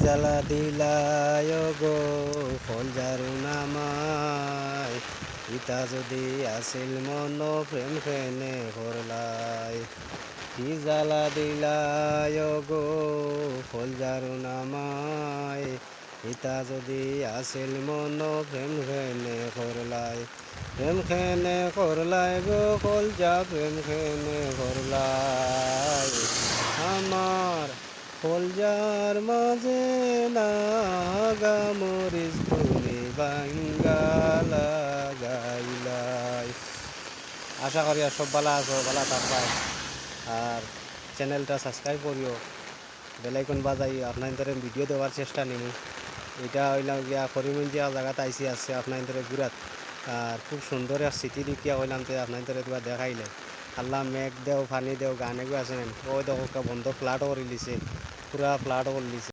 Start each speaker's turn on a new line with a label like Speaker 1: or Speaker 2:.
Speaker 1: জ্বালা দিলায় গো ফল ঝাড়ু নামায় ইতা যদি আসিল মন প্রেম খেনে করলাই কি জ্বালা দিলায় গো ফল ঝাড়ু নামায় ইতা যদি আসিল মন প্রেম খেনে করলাই প্রেম খেনে করলাই গো ফল যা প্রেম খেনে করলাই আমার ফলজার মাঝে নাগা মরিচ তুমি বাঙ্গালা গাইলাই। আশা করি আর সব ভালো আছো, ভালো থাকবাই। আর চ্যানেলটা সাবস্ক্রাইব করিও, বেলাইকন বাজাই আপনাদের ভিডিও দেওয়ার চেষ্টা নিব। এটা হইলাম গিয়া করিমগঞ্জিয়া জায়গাতে আইসি আছে আপনাদের ঘুরাত। আর খুব সুন্দর এক স্মৃতি দেখিয়া হইলাম তো আপনাদের এবার দেখাইলে আল্লাহ মেঘ দেও পানি দেও গানে গো আছেন ও দেখো বন্ধ ফ্লাট করে লিছে পুরা ফ্লাট করে লিছে।